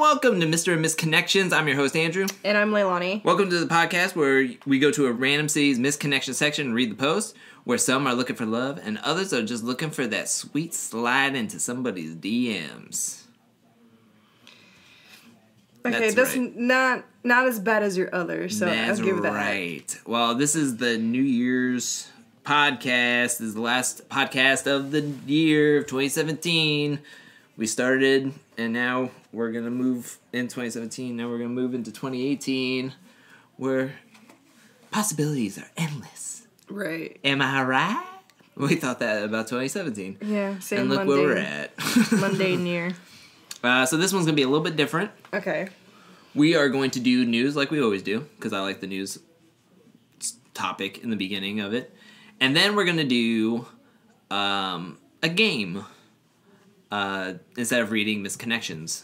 welcome to Mr. and Miss Connections. I'm your host, Andrew. And I'm Leilani. Welcome to the podcast where we go to a random city's misconnection section and read the post, where some are looking for love and others are just looking for that sweet slide into somebody's DMs. Okay, that's right. not as bad as your other, so that's I'll give that. Right. Well, this is the New Year's podcast. This is the last podcast of the year of 2017. We started, and now we're going to move in 2017. Now we're going to move into 2018, where possibilities are endless. Right. Am I right? We thought that about 2017. Yeah, same. And look where we're at. Mundane year. So this one's going to be a little bit different. Okay. We are going to do news like we always do, because I like the news topic in the beginning of it. And then we're going to do a game. Instead of reading misconnections.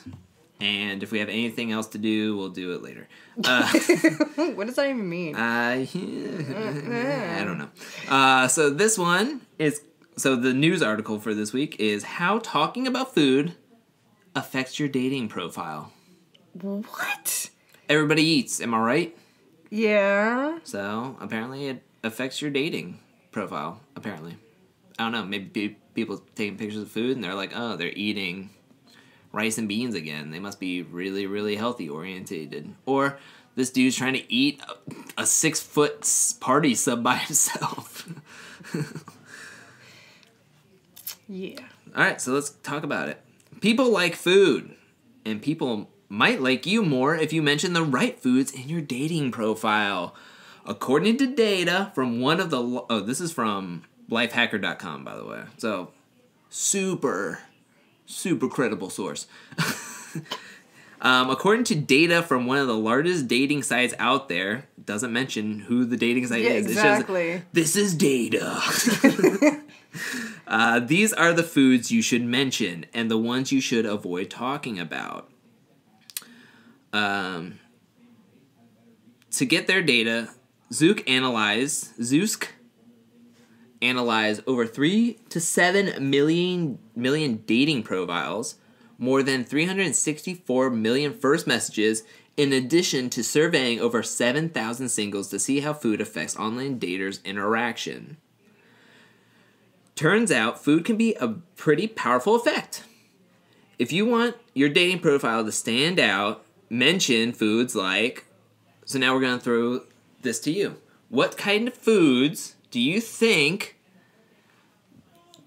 And if we have anything else to do, we'll do it later. What does that even mean? I don't know. So this one is... So the news article for this week is how talking about food affects your dating profile. What? Everybody eats, am I right? Yeah. So apparently it affects your dating profile, apparently. I don't know, maybe people taking pictures of food and they're like, oh, they're eating rice and beans again. They must be really, really healthy orientated. Or this dude's trying to eat a 6-foot party sub by himself. Yeah. All right, so let's talk about it. People like food, and people might like you more if you mention the right foods in your dating profile. According to data from one of the... Oh, this is from lifehacker.com, by the way. So, super credible source. According to data from one of the largest dating sites out there, doesn't mention who the dating site is. Exactly. It shows, this is data. These are the foods you should mention and the ones you should avoid talking about. To get their data, Zook analyze over 3 to 7 million dating profiles, more than 364 million first messages, in addition to surveying over 7,000 singles to see how food affects online daters' interaction. Turns out, food can be a pretty powerful effect. If you want your dating profile to stand out, mention foods like... So now we're going to throw this to you. What kind of foods do you think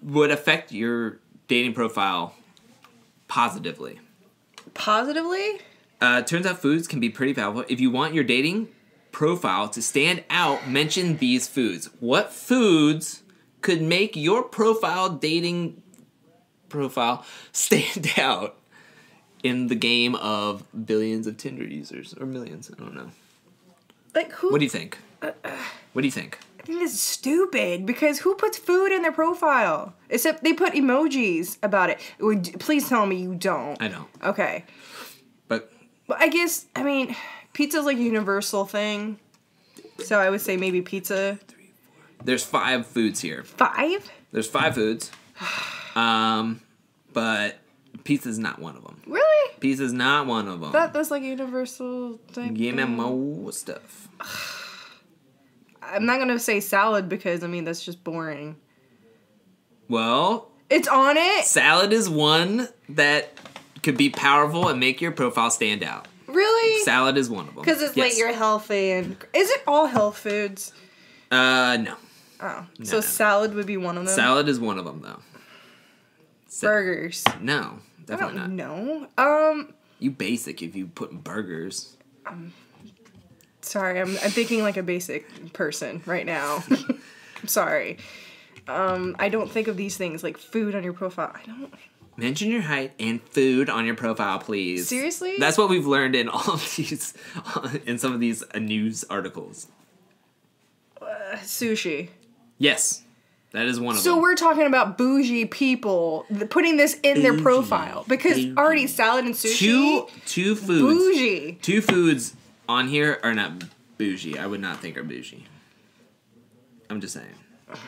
would affect your dating profile positively? Positively? Turns out foods can be pretty powerful. If you want your dating profile to stand out, mention these foods. What foods could make your dating profile stand out in the game of billions of Tinder users? Or millions, I don't know. Like who? What do you think? What do you think? I think this is stupid, because who puts food in their profile? Except they put emojis about it. Please tell me you don't. I don't. Okay. But I guess, I mean, pizza's like a universal thing. So I would say maybe pizza. There's 5 foods here. 5? There's 5 foods. But pizza's not one of them. Really? Pizza's not one of them. That's like a universal thing. Give me more stuff. I'm not going to say salad because, I mean, that's just boring. Well... It's on it? Salad is one that could be powerful and make your profile stand out. Really? Salad is one of them. Because it's like you're healthy and... Is it all health foods? No. Oh. So salad would be one of them? Salad is one of them, though. Burgers. No. Definitely not. No. You basic if you put burgers. Sorry, I'm thinking like a basic person right now. I'm sorry. I don't think of these things like food on your profile. I don't. Mention your height and food on your profile, please. Seriously? That's what we've learned in all of these, in some of these news articles. Sushi. Yes. That is one of them. So we're talking about bougie people putting this in their profile. Because already salad and sushi... Two foods. Bougie. 2 foods on here are not bougie. I would not think are bougie. I'm just saying.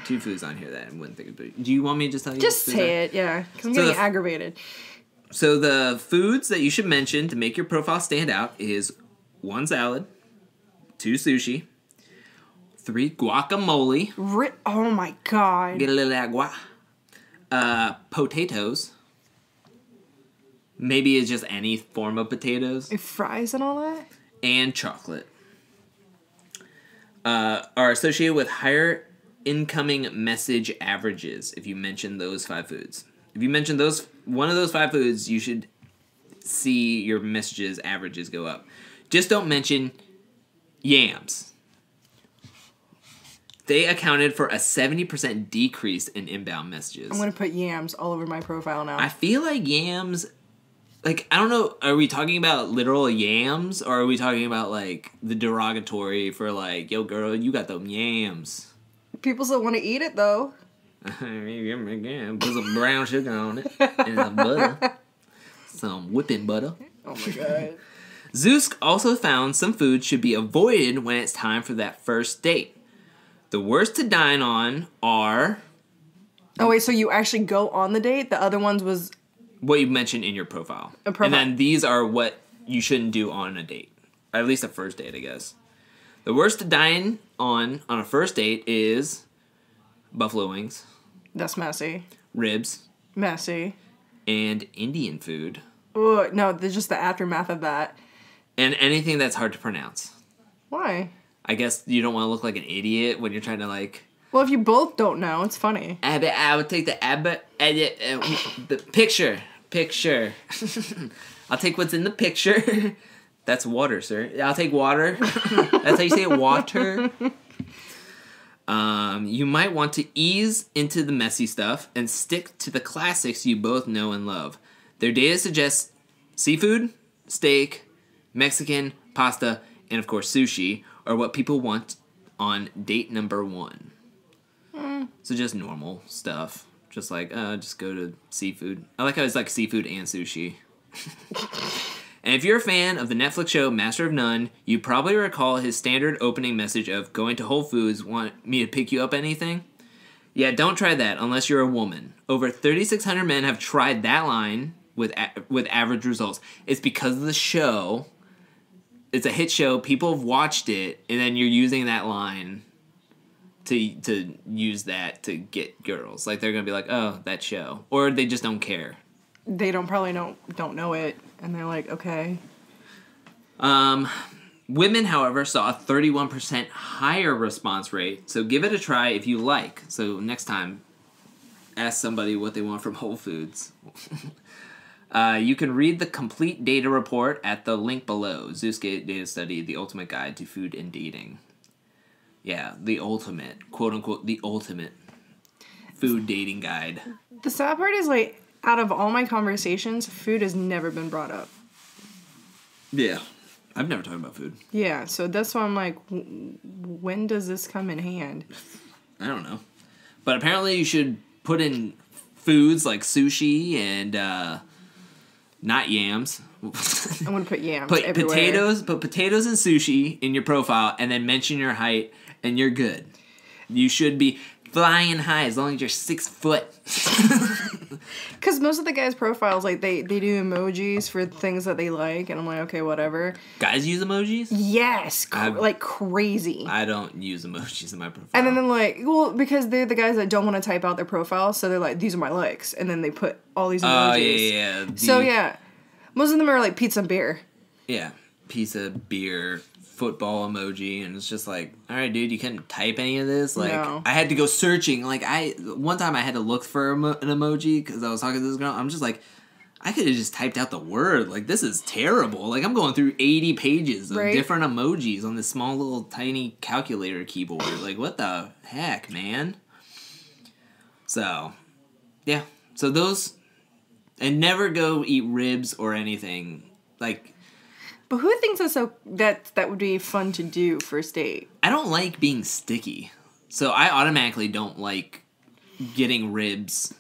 2 foods on here that I wouldn't think of bougie. Do you want me to just tell you? Just say it, yeah. Because I'm getting aggravated. So the foods that you should mention to make your profile stand out is 1 salad, 2 sushi, 3 guacamole. Oh my god. Get a little agua. Potatoes. Maybe it's just any form of potatoes. Fries and all that? And chocolate. Are associated with higher incoming message averages if you mention those 5 foods. If you mention one of those 5 foods, you should see your messages averages go up. Just don't mention yams. They accounted for a 70% decrease in inbound messages. I'm going to put yams all over my profile now. I feel like yams, like, I don't know, are we talking about literal yams, or are we talking about, like, the derogatory for, like, yo, girl, you got them yams? People still want to eat it, though. Put some brown sugar on it, and some butter. Some whipping butter. Oh my god. Zeus also found some foods should be avoided when it's time for that first date. The worst to dine on are... Oh, wait, so you actually go on the date? The other ones was... What you mentioned in your profile. And then these are what you shouldn't do on a date. At least a first date, I guess. The worst to dine on a first date is buffalo wings. That's messy. Ribs. Messy. And Indian food. Ugh, no, there's just the aftermath of that. And anything that's hard to pronounce. Why? I guess you don't want to look like an idiot when you're trying to, like... Well, if you both don't know, it's funny. I would take the picture. I'll take what's in the picture. That's water, sir. I'll take water. That's how you say it, water. You might want to ease into the messy stuff and stick to the classics you both know and love. Their data suggests seafood, steak, Mexican, pasta, and of course sushi are what people want on date number 1. So just normal stuff. Just like, just go to seafood. I like how it's like seafood and sushi. And if you're a fan of the Netflix show Master of None, you probably recall his standard opening message of going to Whole Foods, want me to pick you up anything? Yeah, don't try that unless you're a woman. Over 3,600 men have tried that line with average results. It's because of the show. It's a hit show. People have watched it, and then you're using that line to use that to get girls. Like, they're going to be like, oh, that show. Or they just don't care. They don't know it, and they're like, okay. Women, however, saw a 31% higher response rate, so give it a try if you like. So next time, ask somebody what they want from Whole Foods. You can read the complete data report at the link below. Zeus Data Study, The Ultimate Guide to Food and Dating. Yeah, the ultimate, quote-unquote, the ultimate food dating guide. The sad part is, like, out of all my conversations, food has never been brought up. Yeah. I've never talked about food. Yeah, so that's why I'm like, when does this come in hand? I don't know. But apparently you should put in foods like sushi and not yams. I'm going to put yams everywhere. Put potatoes and sushi in your profile and then mention your height and you're good. You should be flying high as long as you're 6 foot. Because most of the guys' profiles, like, they do emojis for things that they like, and I'm like, okay, whatever. Guys use emojis? Yes, like crazy. I don't use emojis in my profile. And then like, well, because they're the guys that don't want to type out their profile, so they're like, these are my likes, and then they put all these emojis. Oh, yeah. So yeah, most of them are like pizza and beer. Yeah, pizza, beer, football emoji, and it's just like, all right, dude, you couldn't type any of this. Like, no. I had to go searching. Like, one time I had to look for an emoji because I was talking to this girl. I'm just like, I could have just typed out the word. Like, this is terrible. Like, I'm going through 80 pages of different emojis on this small little tiny calculator keyboard. Like, what the heck, man? So, yeah. So those, and never go eat ribs or anything. Like, but who thinks that would be fun to do first date? I don't like being sticky. So I automatically don't like getting ribs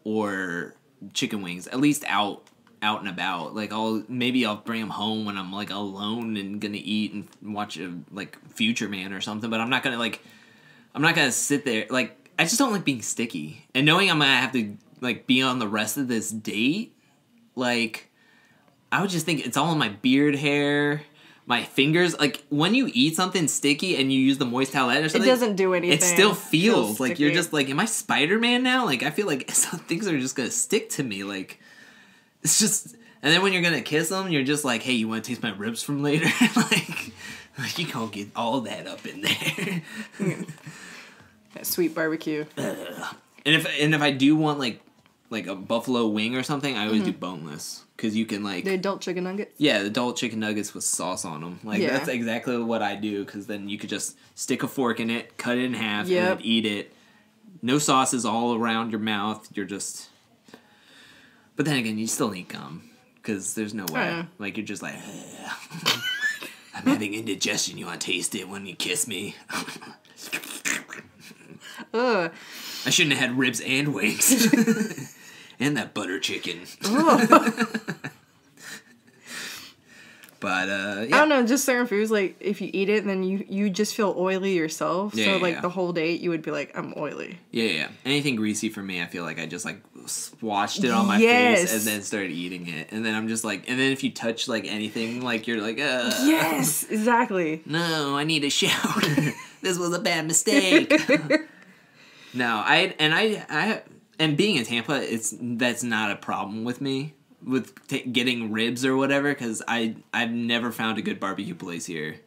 or chicken wings, at least out and about. Like, I'll bring them home when I'm like alone and gonna eat and watch a like Future Man or something, but I'm not gonna sit there. Like, I just don't like being sticky. And knowing I'm gonna have to like be on the rest of this date, like, I would just think it's all in my beard hair, my fingers. Like, when you eat something sticky and you use the moist towelette or something, it doesn't do anything. It still feels like you're sticky. just like, am I Spider-Man now? Like, I feel like some things are just gonna stick to me. Like, it's just, and then when you're gonna kiss them, you're just like, hey, you want to taste my ribs from later? like you can't get all that up in there. That sweet barbecue. And if I do want like a buffalo wing or something, I always do boneless, because you can like The adult chicken nuggets? the adult chicken nuggets with sauce on them. Like that's exactly what I do, because then you could just stick a fork in it, cut it in half, and then eat it. No sauces all around your mouth. You're just. But then again, you still need gum, because there's no way. Like, you're just like, I'm having indigestion. You want to taste it when you kiss me? Ugh. I shouldn't have had ribs and wings. And that butter chicken. But, yeah. I don't know, just certain foods, like, if you eat it, then you just feel oily yourself. So, like, the whole day, you would be like, I'm oily. Yeah. Anything greasy for me, I feel like I just, like, swatched it on my face and then started eating it. And then I'm just like, and then if you touch, like, anything, like, you're like, Yes, exactly. No, I need a shower. This was a bad mistake. No, and being in Tampa, that's not a problem with me. With getting ribs or whatever, because I've never found a good barbecue place here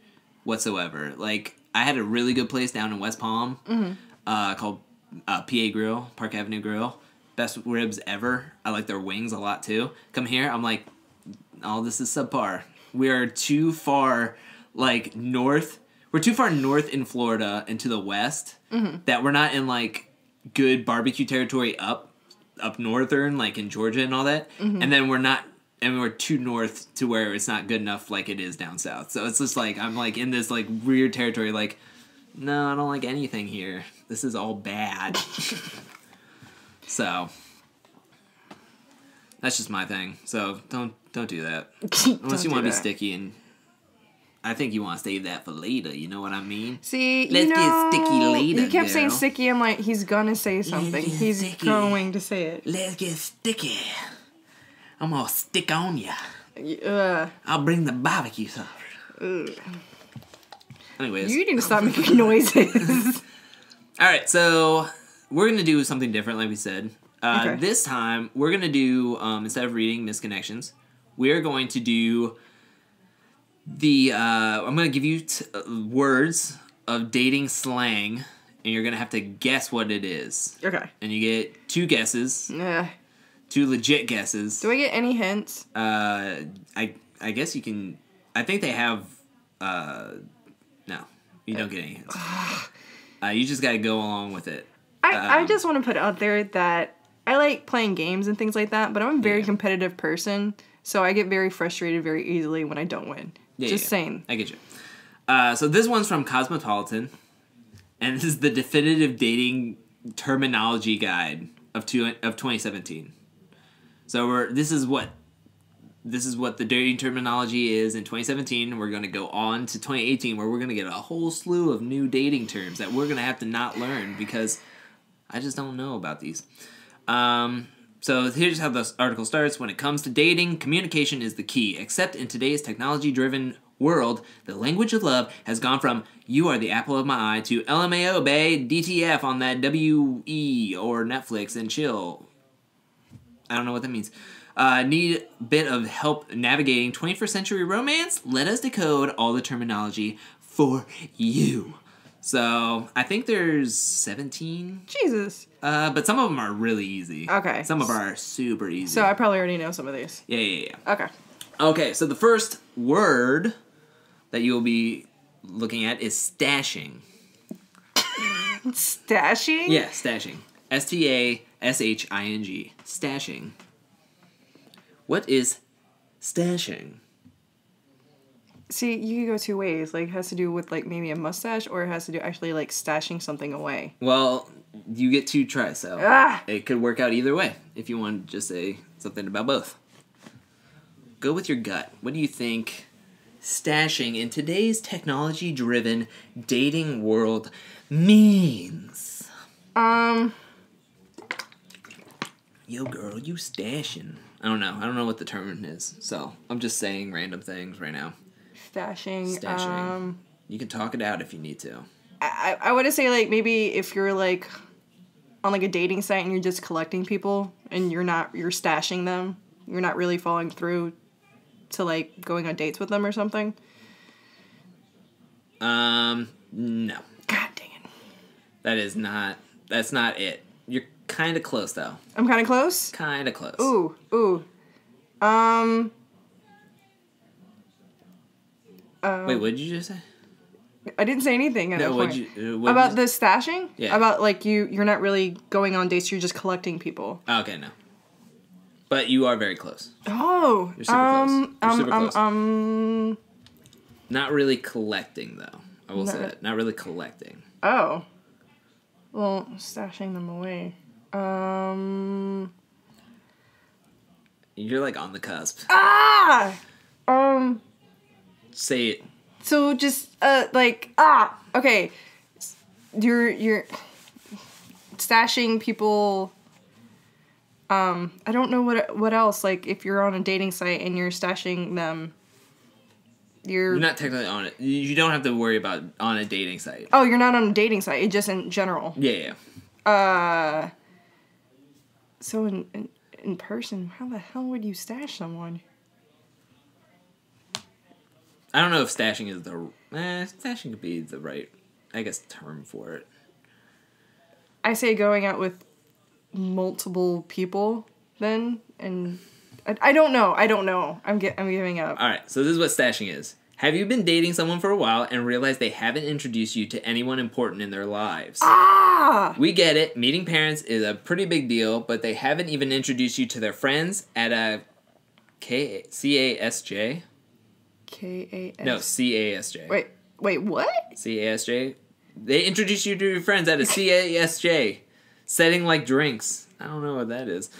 whatsoever. Like, I had a really good place down in West Palm called PA Grill, Park Avenue Grill. Best ribs ever. I like their wings a lot too. Come here, I'm like, oh, this is subpar. We are too far, like, north. We're too far north in Florida and to the west that we're not in, like, good barbecue territory up northern, like in Georgia and all that, and then we're too north to where it's not good enough like it is down south. So it's just like, I'm like in this like weird territory, like, no, I don't like anything here. This is all bad. So that's just my thing. So don't do that. Unless you want to be sticky, and I think you want to save that for later, you know what I mean? See, Let's get sticky later, he kept saying girl. sticky, I'm like, he's gonna say something. He's sticky. going to say it. Let's get sticky. I'm gonna stick on ya. Ugh. I'll bring the barbecue sauce. Anyways. You need to stop making noises. Alright, so we're gonna do something different, like we said. Okay. This time, we're gonna do, instead of reading misconnections, we're going to do I'm going to give you words of dating slang, and you're going to have to guess what it is. Okay. And you get 2 guesses, 2 legit guesses. Do I get any hints? I guess you can. I think they have. No, you don't get any hints. You just got to go along with it. I just want to put out there that I like playing games and things like that, but I'm a very competitive person, so I get very frustrated very easily when I don't win. Saying. I get you. So this one's from Cosmopolitan, and this is the definitive dating terminology guide of 2017. So this is what the dating terminology is in 2017. We're going to go on to 2018, where we're going to get a whole slew of new dating terms that we're going to have to not learn, because I just don't know about these. So here's how this article starts. When it comes to dating, communication is the key. Except in today's technology-driven world, the language of love has gone from "you are the apple of my eye" to "LMAO, bae, DTF on that WE or Netflix and chill." I don't know what that means. Need a bit of help navigating 21st century romance? Let us decode all the terminology for you. So, I think there's 17. Jesus. But some of them are really easy. Okay. Some of them are super easy. So I probably already know some of these. Yeah. Okay. Okay, so the first word that you'll be looking at is stashing. Stashing? Yeah, stashing. STASHING. Stashing. What is stashing? See, you could go 2 ways. Like, it has to do with, like, maybe a mustache, or it has to do actually, like, stashing something away. Well, you get 2 tries, so it could work out either way if you want to just say something about both. Go with your gut. What do you think stashing in today's technology-driven dating world means? Yo, girl, you stashing. I don't know. I don't know what the term is. So I'm just saying random things right now. Stashing. You can talk it out if you need to. I want to say, like, maybe if you're, like, on, like, a dating site and you're just collecting people and you're stashing them. You're not really following through to, like, going on dates with them or something. No. God dang it. That's not it. You're kind of close, though. I'm kind of close? Kind of close. Ooh. Wait, what did you just say? I didn't say anything at that point. About the stashing? Yeah. About, like, you're not really going on dates, you're just collecting people. Okay, no. But you are very close. Oh. You're super close. You're super close. Not really collecting, though. I will say that. Not really collecting. Oh. Well, stashing them away. You're, like, on the cusp. Say it. So just, okay. You're stashing people. I don't know what else. Like, if you're on a dating site and you're stashing them, you're not technically on it. You don't have to worry about on a dating site. Oh, you're not on a dating site. It's just in general. Yeah. So in person, how the hell would you stash someone? I don't know if stashing is stashing could be the right, I guess, term for it. I say going out with multiple people then, and I don't know. I'm giving up. All right, so this is what stashing is. Have you been dating someone for a while and realized they haven't introduced you to anyone important in their lives? We get it. Meeting parents is a pretty big deal, but they haven't even introduced you to their friends at a CASJ? No, CASJ. Wait, what? CASJ? They introduce you to your friends at a CASJ. Setting like drinks. I don't know what that is.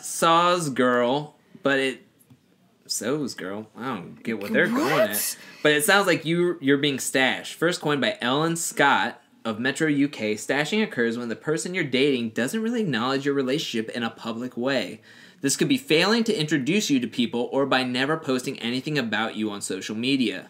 Saws girl, but it... So's girl. I don't get what they're going at. But it sounds like you're being stashed. First coined by Ellen Scott of Metro UK, stashing occurs when the person you're dating doesn't really acknowledge your relationship in a public way. This could be failing to introduce you to people or by never posting anything about you on social media.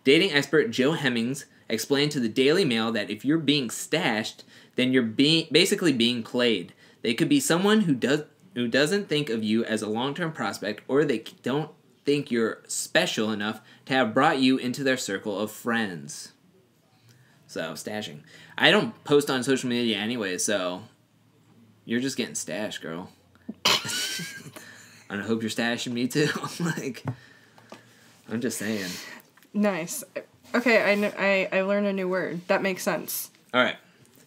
Dating expert Joe Hemmings explained to the Daily Mail that if you're being stashed, then you're basically being played. They could be someone who doesn't think of you as a long-term prospect, or they don't think you're special enough to have brought you into their circle of friends. So, stashing. I don't post on social media anyway, so you're just getting stashed, girl. I hope you're stashing me too. I'm just saying. Nice. Okay, I learned a new word. That makes sense. All right.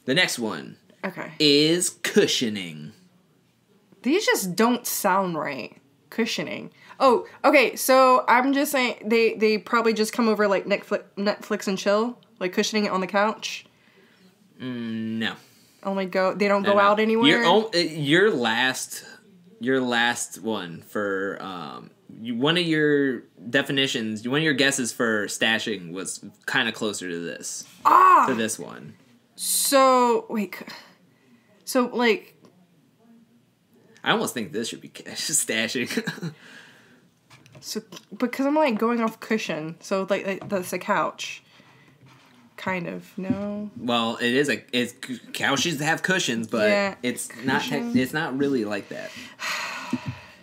The next one. Okay. Is cushioning. These just don't sound right. Cushioning. Oh, okay. So I'm just saying they probably just come over like Netflix and chill, like cushioning it on the couch. No. Only they don't go out anywhere. Your last one for one of your definitions, one of your guesses for stashing was kind of closer to this. To this one. So wait. So like. I almost think this should be stashing. So because I'm like going off cushion, so like that's a couch. Kind of, no. Well, it's couches have cushions, but yeah, it's not. It's not really like that.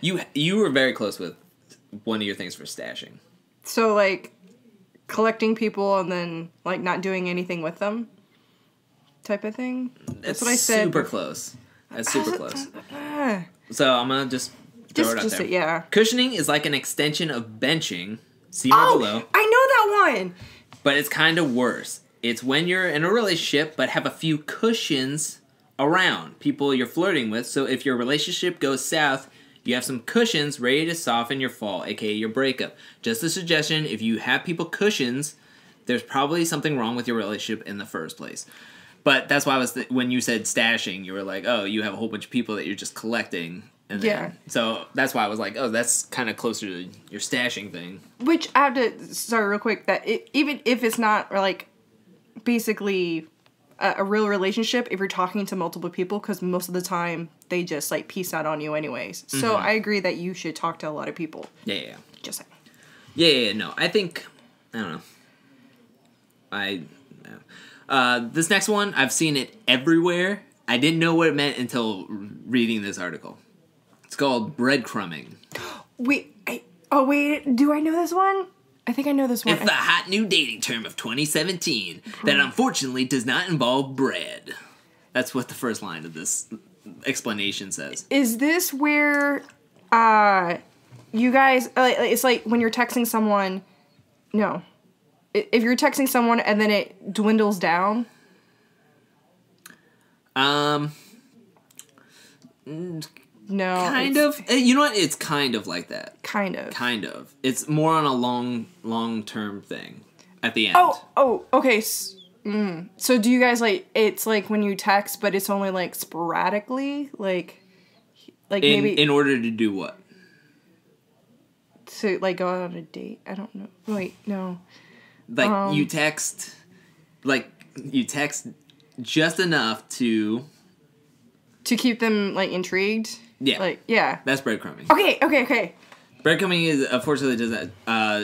You were very close with one of your things for stashing. So like collecting people and then like not doing anything with them, type of thing. That's what I said. Super close. That's super close. So I'm gonna just throw it out there. Yeah. Cushioning is like an extension of benching. See more below. I know that one. But it's kind of worse. It's when you're in a relationship but have a few cushions around people you're flirting with. So if your relationship goes south, you have some cushions ready to soften your fall, aka your breakup. Just a suggestion, if you have people cushions, there's probably something wrong with your relationship in the first place. But that's why when you said stashing, you were like, oh, you have a whole bunch of people that you're just collecting. And then, so that's why I was like, oh, that's kind of closer to your stashing thing. Which I have to, sorry, real quick, that even if it's not like basically a real relationship if you're talking to multiple people, because most of the time they just like peace out on you anyways. So I agree that you should talk to a lot of people. Yeah. Just saying. Yeah, no. I think, I don't know. This next one, I've seen it everywhere. I didn't know what it meant until reading this article. It's called breadcrumbing. Wait, do I know this one? I think I know this one. It's the hot new dating term of 2017 that unfortunately does not involve bread. That's what the first line of this explanation says. Is this where you guys, it's like when you're texting someone, no. If you're texting someone and then it dwindles down? No. Kind of. You know what? It's kind of like that. Kind of. Kind of. It's more on a long-term thing at the end. Oh, okay. So do you guys like, it's like when you text, but it's only like sporadically? Like maybe. In order to do what? To like go out on a date? I don't know. Wait, no. Like you text just enough to keep them like intrigued? Yeah. Like, yeah. That's breadcrumbing. Okay. Breadcrumbing is, unfortunately, does that.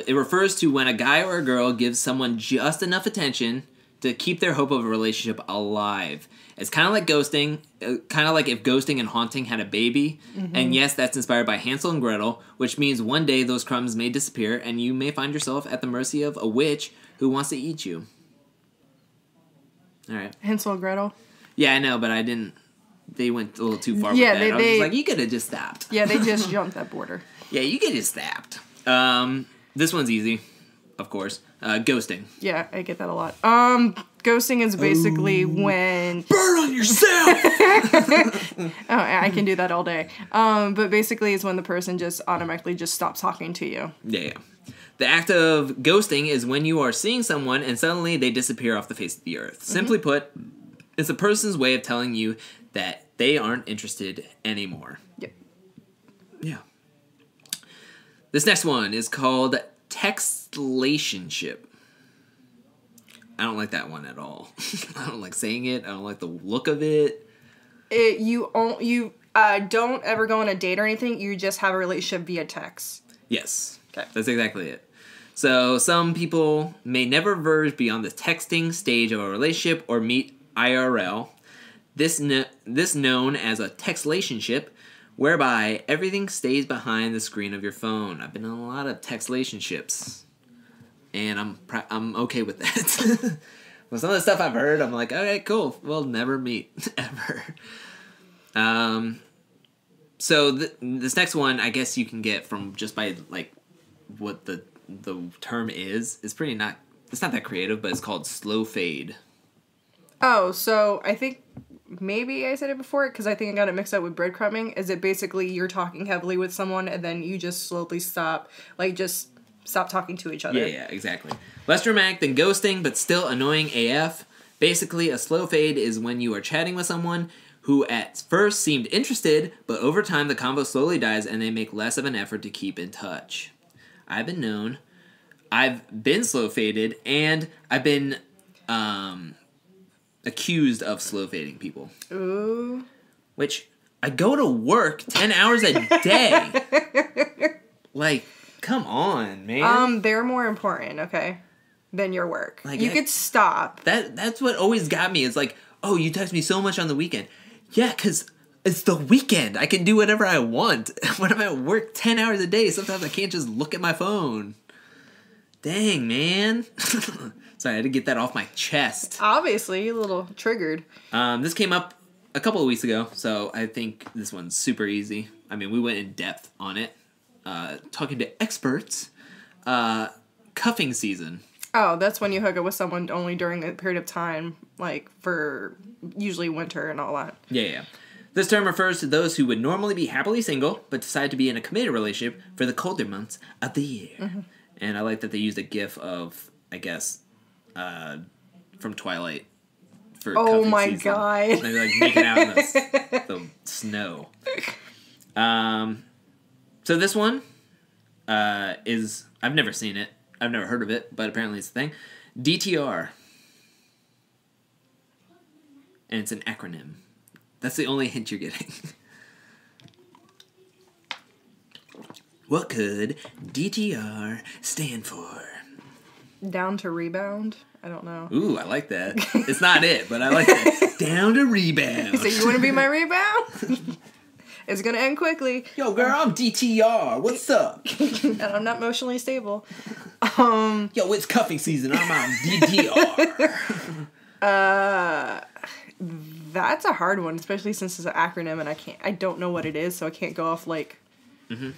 It refers to when a guy or a girl gives someone just enough attention to keep their hope of a relationship alive. It's kind of like ghosting, kind of like if ghosting and haunting had a baby. Mm-hmm. And yes, that's inspired by Hansel and Gretel, which means one day those crumbs may disappear and you may find yourself at the mercy of a witch who wants to eat you. All right. Hansel and Gretel? Yeah, I know, but I didn't. They went a little too far with that. I was just like, you could have just stopped. Yeah, they just jumped that border. Yeah, you could have stopped. This one's easy, of course. Ghosting. Yeah, I get that a lot. Ghosting is basically when... Burn on yourself! Oh, I can do that all day. But basically it's when the person just automatically just stops talking to you. Yeah. The act of ghosting is when you are seeing someone and suddenly they disappear off the face of the earth. Mm-hmm. Simply put, it's a person's way of telling you that they aren't interested anymore. Yep. Yeah. This next one is called textlationship. I don't like that one at all. I don't like saying it. I don't like the look of it. You don't ever go on a date or anything. You just have a relationship via text. Yes. Okay. That's exactly it. So some people may never verge beyond the texting stage of a relationship or meet IRL. This known as a textlationship, whereby everything stays behind the screen of your phone. I've been in a lot of textlationships, and I'm okay with that. With some of the stuff I've heard, I'm like, okay, cool. We'll never meet ever. So this next one, I guess you can get from just by like what the term is. It's not that creative, but it's called slow fade. Oh, so I think maybe I said it before because I think I got it mixed up with breadcrumbing. Is it basically you're talking heavily with someone and then you just slowly stop, like just stop talking to each other? Yeah, exactly. Less dramatic than ghosting, but still annoying AF. Basically, a slow fade is when you are chatting with someone who at first seemed interested, but over time the convo slowly dies and they make less of an effort to keep in touch. I've been slow faded, and I've been accused of slow fading people. Ooh. Which, I go to work 10 hours a day. Like, come on, man. They're more important, okay, than your work. Like, you could stop. That's what always got me. It's like, oh, you text me so much on the weekend. Yeah, because it's the weekend. I can do whatever I want. When I'm at work 10 hours a day, sometimes I can't just look at my phone. Dang, man. Sorry, I had to get that off my chest. Obviously, a little triggered. This came up a couple of weeks ago, so I think this one's super easy. I mean, we went in depth on it. Talking to experts. Cuffing season. Oh, that's when you hook up with someone only during a period of time, like for usually winter and all that. Yeah. This term refers to those who would normally be happily single, but decide to be in a committed relationship for the colder months of the year. Mm-hmm. And I like that they used a gif of, I guess, from Twilight for cuffing my season. God. And they're like making out in the snow. So this one is, I've never seen it. I've never heard of it, but apparently it's a thing. DTR. and it's an acronym. That's the only hint you're getting. What could DTR stand for? Down to rebound? I don't know. Ooh, I like that. It's not it, but I like that. Down to rebound. So you want to be my rebound? It's going to end quickly. Yo, girl, I'm DTR. What's up? And I'm not emotionally stable. Yo, it's cuffing season. I'm on DTR. That's a hard one, especially since it's an acronym and I don't know what it is, so I can't go off like... Dang,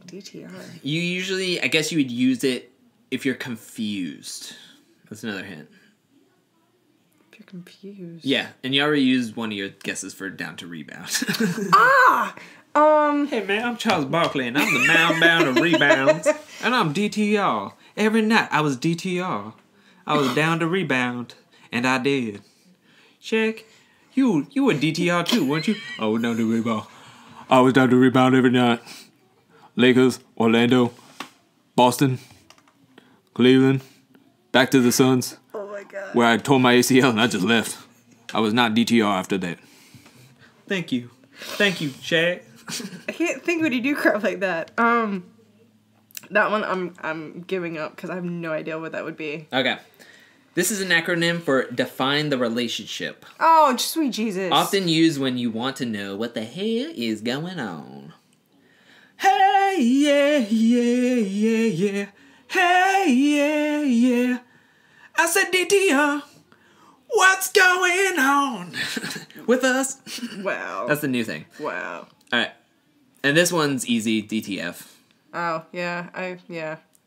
DTR. You usually, I guess you would use it if you're confused. That's another hint. If you're confused. Yeah, and you already used one of your guesses for down to rebound. Hey man, I'm Charles Barkley and I'm the mound bound of rebounds. And I'm DTR. Every night I was DTR. I was down to rebound. And I did. Check. You were DTR too, weren't you? I was down to rebound. I was down to rebound every night. Lakers, Orlando, Boston, Cleveland, back to the Suns. Oh my god. Where I tore my ACL and I just left. I was not DTR after that. Thank you. Thank you, Shaq. I can't think when you do crap like that. That one I'm giving up because I have no idea what that would be. Okay. This is an acronym for define the relationship. Oh, sweet Jesus. Often used when you want to know what the hell is going on. Hey, yeah, yeah, yeah, yeah. Hey, yeah, yeah. I said DTR. What's going on with us? Wow. That's the new thing. Wow. All right. And this one's easy, DTF. Oh, yeah.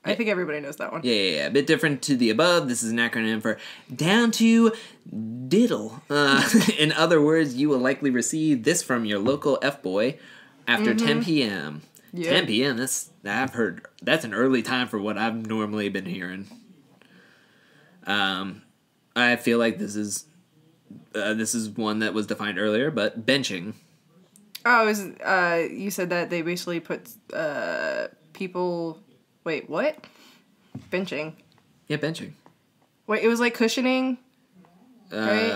I think everybody knows that one. Yeah. A bit different to the above. This is an acronym for down to diddle. In other words, you will likely receive this from your local F-boy after 10 p.m. Yeah. 10 p.m., I've heard, that's an early time for what I've normally been hearing. I feel like this is one that was defined earlier, but benching. Oh, you said that they basically put people... Wait, what? Benching. Yeah, benching. Wait, it was like cushioning? Right?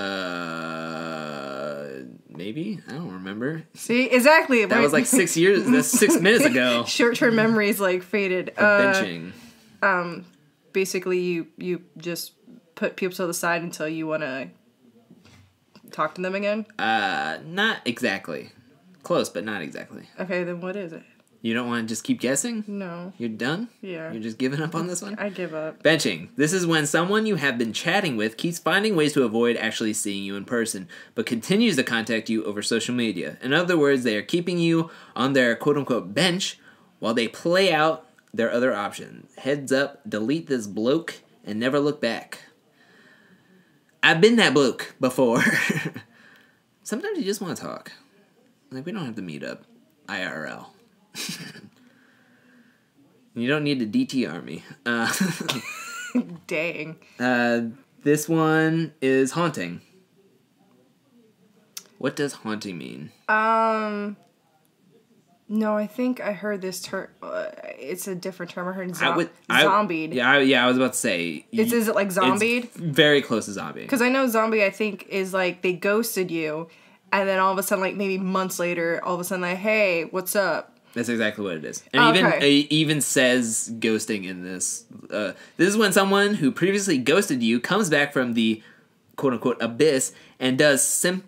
Maybe? I don't remember. See? Exactly. That was like 6 years... That's 6 minutes ago. Short-term memories, like, faded. Benching. Basically, you just put people to the side until you want to talk to them again? Not exactly. Close, but not exactly. Okay, then what is it? You don't want to just keep guessing? No. You're done? Yeah. You're just giving up on this one? I give up. Benching. This is when someone you have been chatting with keeps finding ways to avoid actually seeing you in person, but continues to contact you over social media. In other words, they are keeping you on their quote-unquote bench while they play out their other options. Heads up, delete this bloke and never look back. I've been that bloke before. Sometimes you just want to talk. Like, we don't have to meet up IRL. You don't need to DTR me. Dang. This one is haunting. What does haunting mean? No, I think I heard this term. It's a different term. I heard zombied. Yeah, I was about to say. Is it like zombied? It's very close to zombie. Because I know zombie, I think, is like they ghosted you, and then all of a sudden, like maybe months later, all of a sudden, like, hey, what's up? That's exactly what it is. And it even says ghosting in this. This is when someone who previously ghosted you comes back from the quote-unquote abyss and does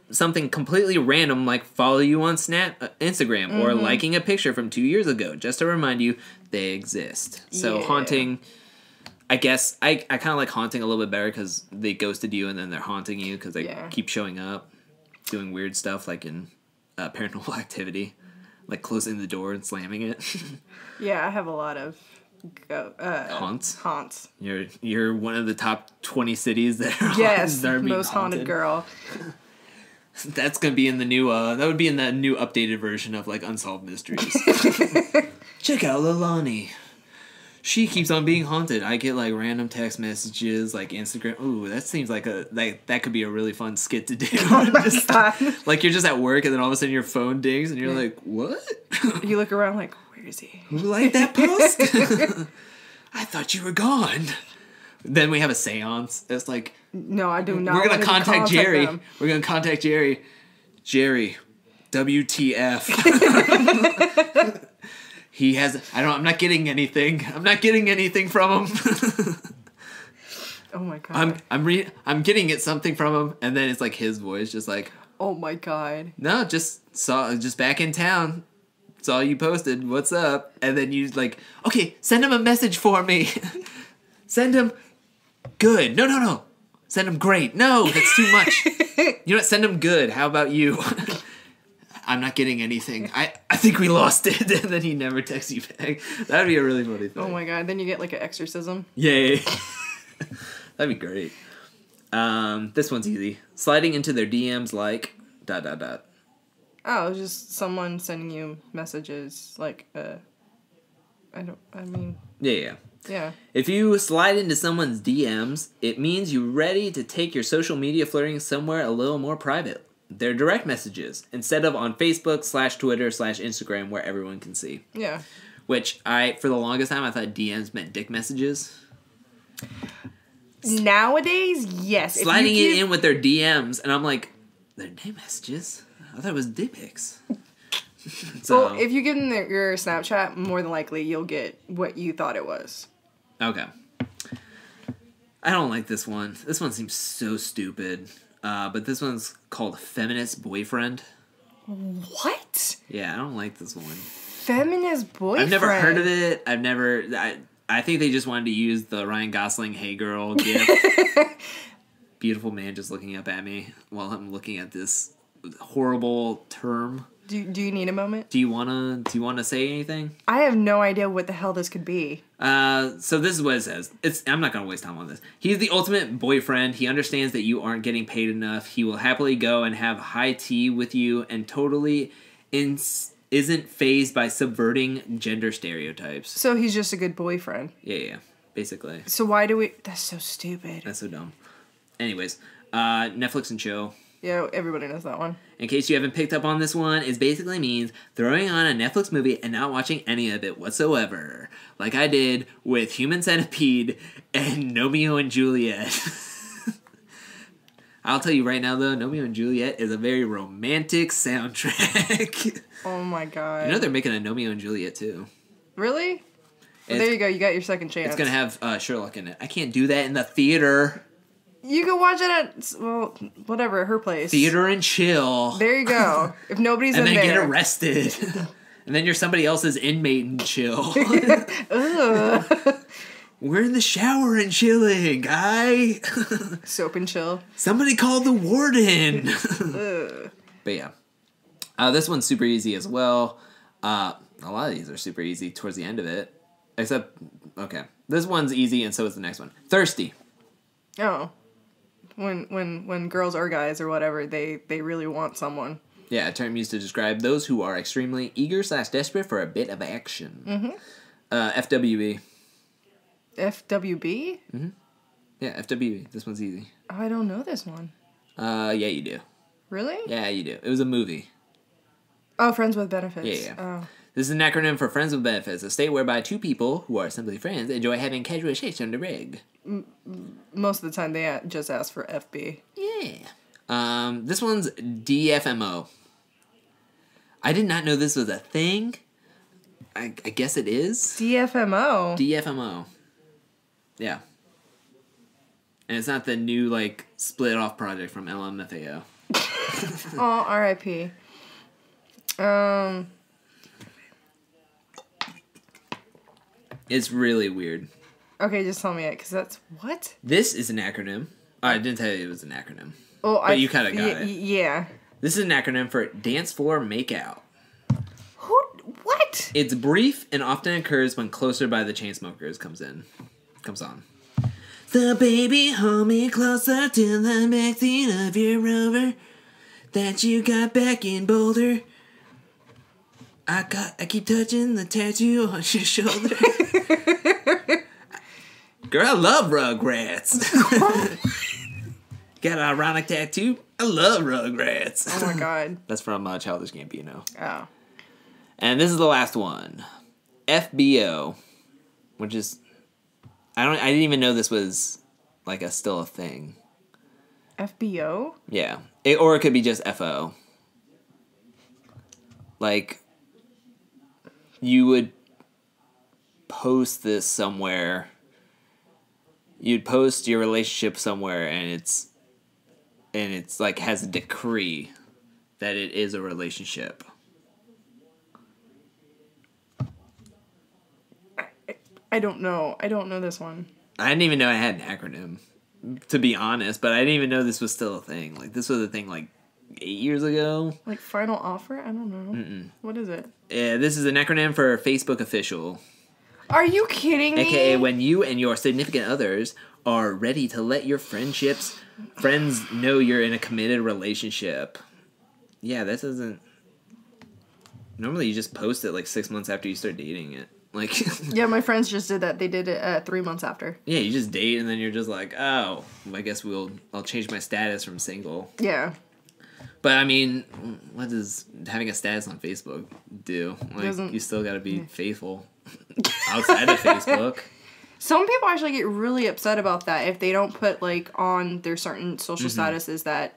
something completely random like follow you on Instagram or liking a picture from 2 years ago just to remind you they exist. So haunting, I guess, I kind of like haunting a little bit better because they ghosted you and then they're haunting you because they keep showing up, doing weird stuff like in Paranormal Activity. Like closing the door and slamming it. Yeah, I have a lot of haunts. You're one of the top 20 cities that are most haunted girl. That's gonna be in the new. That would be in that new updated version of like Unsolved Mysteries. Check out Lalani. She keeps on being haunted. I get like random text messages, like Instagram. Ooh, that seems like that could be a really fun skit to do. Oh my God. Like you're just at work and then all of a sudden your phone dings and you're like, what? You look around like, where is he? Who liked that post? I thought you were gone. Then we have a seance. It's like, No, I do not. we're gonna want to contact Jerry. them. We're gonna contact Jerry. Jerry, WTF? He has. I'm not getting anything. I'm not getting anything from him. Oh my god. I'm getting something from him, and then it's like his voice, just like, Oh my god. no, just back in town. Saw you posted. What's up? And then you like, okay, send him a message for me. Send him good. No. Send him great. No, that's too much. You know what? Send him good. How about you? I'm not getting anything. I think we lost it. And then he never texts you back. That'd be a really funny thing. Oh my god. Then you get like an exorcism. Yay. That'd be great. This one's easy. Sliding into their DMs like ... Oh, just someone sending you messages like Yeah. yeah. If you slide into someone's DMs, it means you're ready to take your social media flirting somewhere a little more private. They're direct messages instead of on Facebook /Twitter /Instagram where everyone can see. Yeah. Which for the longest time, I thought DMs meant dick messages. Nowadays, yes. Sliding it in with their DMs, and I'm like, they're dick messages? I thought it was dick pics. So, well, if you give them your Snapchat, more than likely you'll get what you thought it was. okay. I don't like this one. This one seems so stupid. But this one's called Feminist Boyfriend. What? Yeah, I don't like this one. Feminist boyfriend? I've never heard of it. I think they just wanted to use the Ryan Gosling "Hey Girl" gif. Beautiful man just looking up at me while I'm looking at this horrible term. Do you need a moment? Do you wanna say anything? I have no idea what the hell this could be. So this is what it says. I'm not gonna waste time on this. He's the ultimate boyfriend. He understands that you aren't getting paid enough. He will happily go and have high tea with you, and totally isn't fazed by subverting gender stereotypes. So he's just a good boyfriend. Yeah, basically. So why do we? That's so stupid. That's so dumb. Anyways, Netflix and chill. Yeah, everybody knows that one. In case you haven't picked up on this one, it basically means throwing on a Netflix movie and not watching any of it whatsoever. Like I did with Human Centipede and Romeo and Juliet. I'll tell you right now, though, Romeo and Juliet is a very romantic soundtrack. Oh my god. You know they're making a Romeo and Juliet, too. Really? Well, there you go. You got your second chance. It's going to have Sherlock in it. I can't do that in the theater. You can watch it at, well, whatever, her place. Theater and chill. There you go. If nobody's in there. And then get arrested. And then you're somebody else's inmate and chill. We're in the shower and chilling, guy. Soap and chill. Somebody called the warden. But yeah. This one's super easy as well. A lot of these are super easy towards the end of it. Except, okay. This one's easy and so is the next one. Thirsty. Oh. When girls or guys or whatever, they really want someone. Yeah, a term used to describe those who are extremely eager / desperate for a bit of action. Mm-hmm. FWB. FWB? Mm-hmm. Yeah, FWB. This one's easy. Oh, I don't know this one. Yeah, you do. Really? Yeah, you do. It was a movie. Oh, Friends with Benefits. Yeah. Oh. This is an acronym for Friends with Benefits, a state whereby two people, who are simply friends, enjoy having casual sex on the rig. Most of the time, they just ask for FB. Yeah. This one's DFMO. I did not know this was a thing. I guess it is. DFMO? DFMO. Yeah. And it's not the new, split off project from LMFAO. Oh, R.I.P. It's really weird. Okay, just tell me it, because that's... What? This is an acronym. Oh, I didn't tell you it was an acronym. Oh, but you kind of got it. Yeah. This is an acronym for Dance Floor Makeout. What? It's brief and often occurs when Closer by the Chainsmokers comes on. So baby, hold me closer to the backseat of your Rover that you got back in Boulder. I keep touching the tattoo on your shoulder. Girl, I love Rugrats. Got an ironic tattoo? I love Rugrats. Oh my god. That's from Childish Gambino. Oh. And this is the last one. FBO, which is... I didn't even know this was like still a thing. FBO? Yeah. Or it could be just FO. Like, you would post this somewhere. You'd post your relationship somewhere, and it's like has a decree that it is a relationship. I don't know. I don't know this one. I didn't even know I had an acronym, to be honest, but I didn't even know this was still a thing. Like, this was a thing like 8 years ago. Like final offer? I don't know. Mm-mm. What is it? Yeah, this is an acronym for Facebook Official. Are you kidding me? AKA when you and your significant others are ready to let your friends know you're in a committed relationship. Yeah, this isn't... Normally you just post it like 6 months after you start dating it. Like, yeah, my friends just did that. They did it 3 months after. yeah, you just date and then you're just like, oh, I guess I'll change my status from single. Yeah. But I mean, what does having a status on Facebook do? Like, you still gotta be faithful outside of Facebook. Some people actually get really upset about that if they don't put like on their certain social statuses that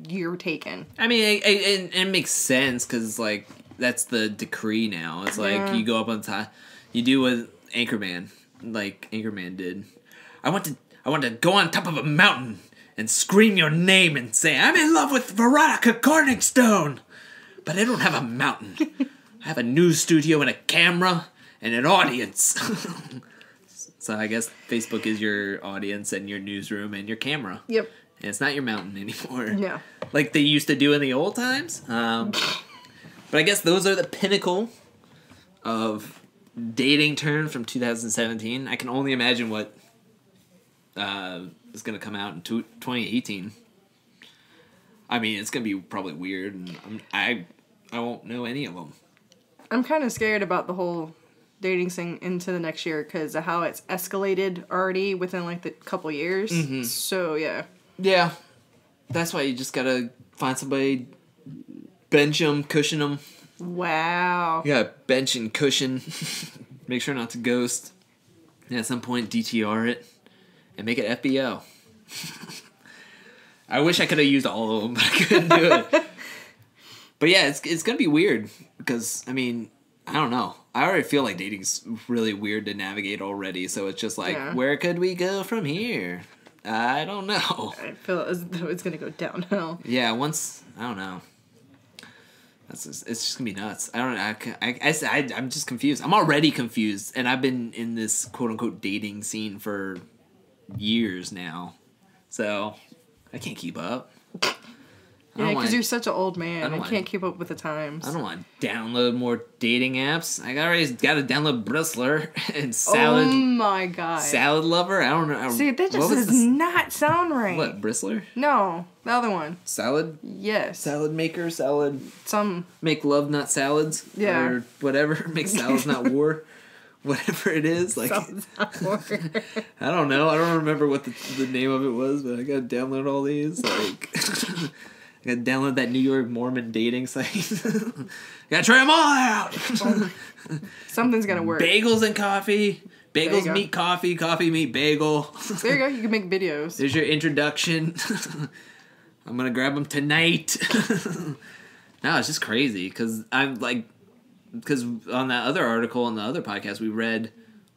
you're taken. I mean, it makes sense because like that's the decree now. It's like you go up on top, you do what Anchorman did. I want to go on top of a mountain and scream your name and say I'm in love with Veronica Corningstone, but I don't have a mountain. I have a news studio and a camera and an audience. So I guess Facebook is your audience and your newsroom and your camera. Yep. And it's not your mountain anymore. Yeah. Like they used to do in the old times. But I guess those are the pinnacle of dating terms from 2017. I can only imagine what is going to come out in 2018. I mean, it's going to be probably weird, and I won't know any of them. I'm kind of scared about the whole dating thing into the next year because of how it's escalated already within like the couple years. Mm-hmm. So, yeah. Yeah. That's why you just got to find somebody, bench them, cushion them. Wow. Yeah, bench and cushion. Make sure not to ghost. And at some point, DTR it and make it FBO. I wish I could have used all of them, but I couldn't do it. But yeah, it's going to be weird because, I mean, I don't know. I already feel like dating's really weird to navigate already, so it's just like, where could we go from here? I don't know. I feel as though it's going to go downhill. Yeah, I don't know. It's just gonna be nuts. I don't know. I'm just confused. I'm already confused, and I've been in this quote unquote dating scene for years now, so I can't keep up. Yeah, because you're such an old man. I can't keep up with the times. I don't want to download more dating apps. I already got to download Bristler and Salad. Oh my god. Salad Lover. I don't know. See, that just does not sound right. What, Bristler? No, the other one. Salad. Yes. Salad maker. Salad. Some. Make love, not salads. Yeah. Or whatever. Make salads, not war. Whatever it is, like I don't know. I don't remember what the name of it was, but I gotta download all these. Like I gotta download that New York Mormon dating site. Gotta try them all out. Something's gonna work. Bagels and coffee. Bagels meet coffee. Coffee meet bagel. There you go. You can make videos. There's your introduction. I'm gonna grab them tonight. No, it's just crazy because I'm like. Because on that other article on the other podcast, we read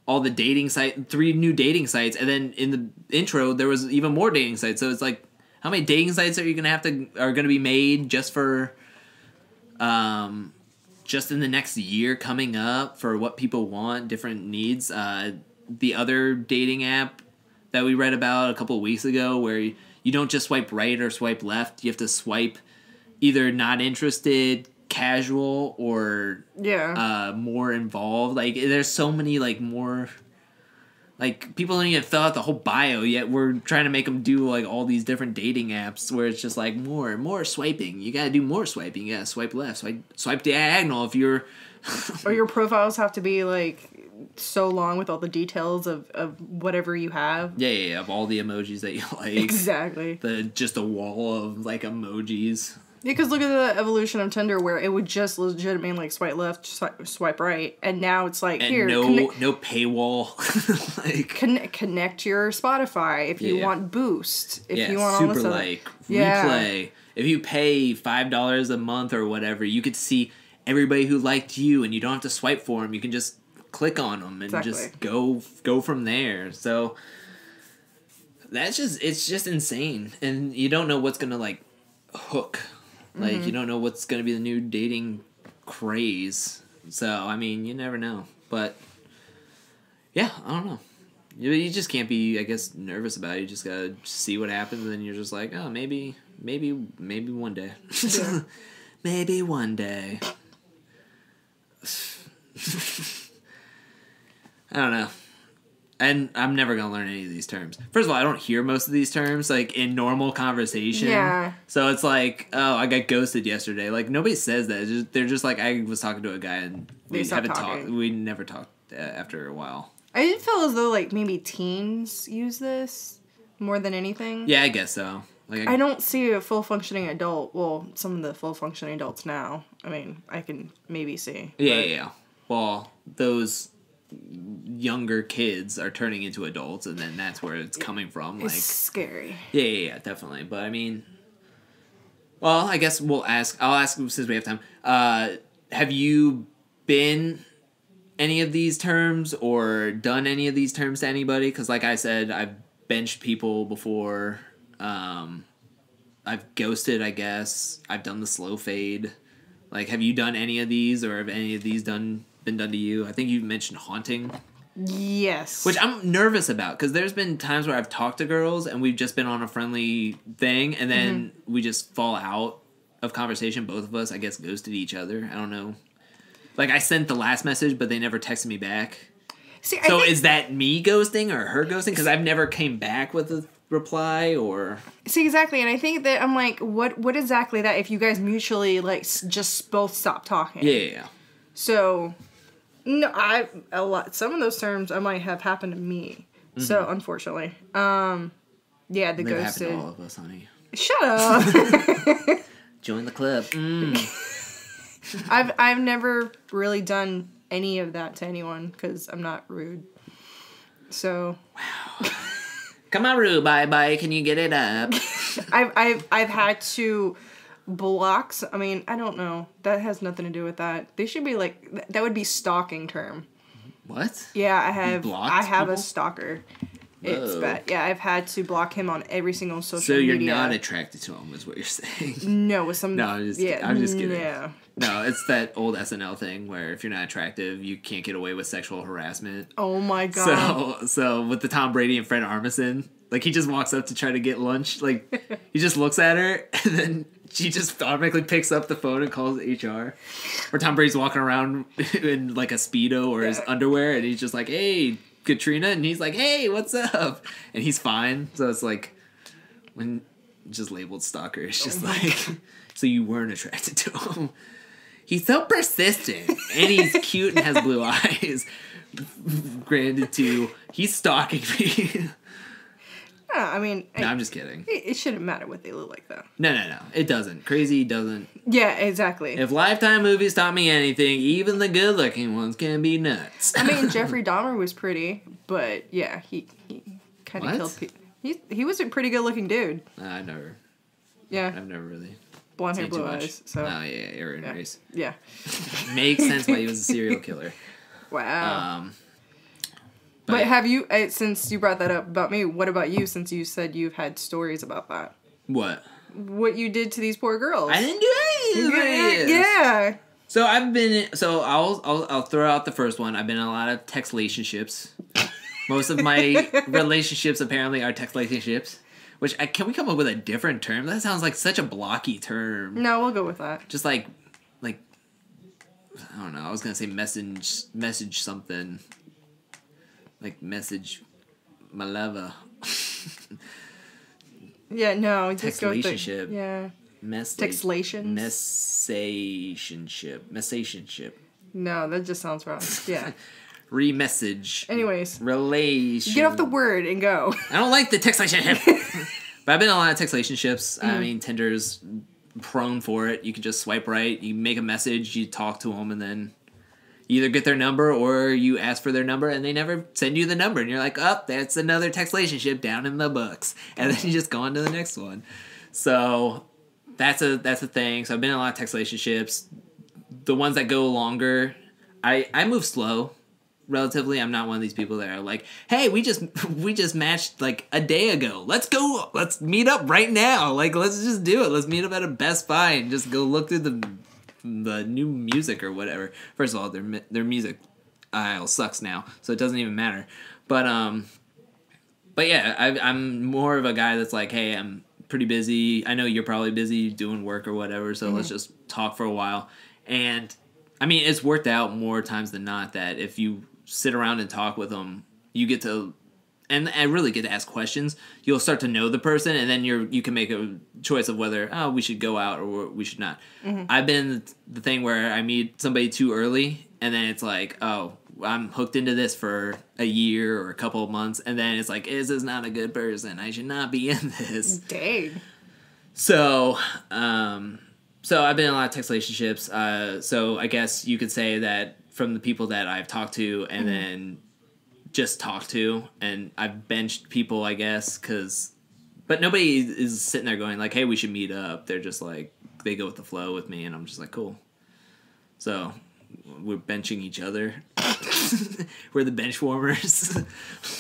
all the dating 3 new dating sites, and then in the intro there was even more dating sites. So it's like, how many dating sites are gonna be made just for, just in the next year coming up for what people want, different needs. The other dating app that we read about a couple of weeks ago, where you don't just swipe right or swipe left, you have to swipe either not interested, casual, or more involved. Like there's so many like more, like people don't even fill out the whole bio yet. We're trying to make them do like all these different dating apps where it's just like more swiping. You gotta do more swiping. You gotta swipe left, swipe diagonal if you're or your profiles have to be like so long with all the details of whatever you have. Yeah, of all the emojis that you like. Exactly. Just a wall of like emojis. Because look at the evolution of Tinder, where it would just legitimately like swipe left, swipe right, and now it's like And here, no paywall. Like connect your Spotify if you want Boost, if you want all super this other, like replay. If you pay $5 a month or whatever, you could see everybody who liked you, and you don't have to swipe for them. You can just click on them and just go from there. So it's just insane, and you don't know what's gonna like hook. Like, you don't know what's gonna be the new dating craze. So I mean, you never know. But yeah, I don't know. You just can't be, I guess, nervous about it. You just gotta see what happens, and you're just like, oh, maybe one day. Yeah. Maybe one day. I don't know. And I'm never gonna learn any of these terms. First of all, I don't hear most of these terms like in normal conversation. Yeah. So it's like, oh, I got ghosted yesterday. Like nobody says that. They're just like, I was talking to a guy and we haven't talked. We never talked after a while. I did feel as though like maybe teens use this more than anything. Yeah, I guess so. Like I don't see a full functioning adult. Well, some of the full functioning adults now. I mean, I can maybe see. Yeah. Well, those younger kids are turning into adults, and then that's where it's coming from. Like, it's scary. Yeah, definitely. But I mean, well, I guess I'll ask since we have time. Have you been any of these terms or done any of these terms to anybody? Because like I said, I've benched people before. I've ghosted, I guess. I've done the slow fade. Like, have you done any of these, or have any of these been done to you? I think you mentioned haunting. Yes. Which I'm nervous about, because there's been times where I've talked to girls and we've just been on a friendly thing, and then we just fall out of conversation. Both of us, I guess, ghosted each other. I don't know. Like, I sent the last message, but they never texted me back. See, Is that me ghosting or her ghosting? Because I've never came back with a reply, or... See, exactly, and I think that I'm like, what exactly that if you guys mutually, like, just both stop talking? Yeah. So... No, some of those terms I might have happened to me. So unfortunately, yeah, the They've ghosted. happened to all of us, honey. Shut up. Join the club. I've never really done any of that to anyone because I'm not rude. So. Wow. Come on, rude. Bye. Can you get it up? I've had to. Blocks. I mean, I don't know. That has nothing to do with that. They should be like that would be stalking term. What? Yeah, I have people? a stalker. It's bad. Yeah, I've had to block him on every single social So media. you're not attracted to him, is what you're saying? No, with some. No, I'm just kidding. Yeah. No, it's that old SNL thing where if you're not attractive, you can't get away with sexual harassment. Oh my god. So with the Tom Brady and Fred Armisen, like he just walks up to try to get lunch, like he just looks at her and then she just automatically picks up the phone and calls HR. Or Tom Brady's walking around in like a Speedo or his underwear and he's just like, "Hey, Katrina," and he's like, "Hey, what's up?" And he's fine. So it's like when just labeled stalker, it's just like so you weren't attracted to him. He's so persistent, and he's cute and has blue eyes. Granted, too, he's stalking me. Yeah, I mean... No, I'm just kidding. It shouldn't matter what they look like, though. No. It doesn't. Crazy doesn't. Yeah, exactly. If Lifetime movies taught me anything, even the good-looking ones can be nuts. I mean, Jeffrey Dahmer was pretty, but yeah, he kind of killed people. He was a pretty good-looking dude. I've never really... Blonde hair, blue eyes. So. Oh, yeah, Aryan race. Yeah. Makes sense why he was a serial killer. Wow. But have you, since you brought that up about me, what about you, since you said you've had stories about that? What? What you did to these poor girls. I didn't do anything. Yeah. So I'll throw out the first one. I've been in a lot of textlationships. Most of my relationships apparently are textlationships. Which, can we come up with a different term? That sounds like such a blocky term. No, we'll go with that. Just like, I don't know. I was gonna say message something. Like message my lover. Yeah, no. Just go with Textlationship. Yeah. Textlation. Texlations? Messationship. No, that just sounds wrong. Yeah. Remessage. Anyways. Relation. Get off the word and go. I don't like the textlation. But I've been in a lot of textlationships. I mean, Tinder's prone for it. You can just swipe right, you make a message, you talk to them, and then you either get their number or you ask for their number, and they never send you the number, and you're like, oh, that's another text relationship down in the books, and then you just go on to the next one. So that's a thing. So I've been in a lot of text relationships. The ones that go longer, I move slow. Relatively, I'm not one of these people that are like, hey, we just matched like a day ago. Let's go. Let's meet up right now. Like, let's just do it. Let's meet up at a Best Buy and just go look through the new music or whatever. First of all, their music aisle sucks now, so it doesn't even matter. But yeah, I'm more of a guy that's like, hey, I'm pretty busy. I know you're probably busy doing work or whatever, so let's just talk for a while. And I mean, it's worked out more times than not that if you sit around and talk with them, you get to, and really get to ask questions. You'll start to know the person, and then you can make a choice of whether, oh, we should go out or we should not. I've been the thing where I meet somebody too early, and then it's like, oh, I'm hooked into this for a year or a couple of months, and then it's like, this is not a good person. I should not be in this. Dang. So I've been in a lot of text relationships. So I guess you could say that from the people that I've talked to and then just talked to, and I've benched people, I guess, but nobody is sitting there going like, hey, we should meet up. They're just like, they go with the flow with me, and I'm just like, cool. So we're benching each other. We're the bench warmers.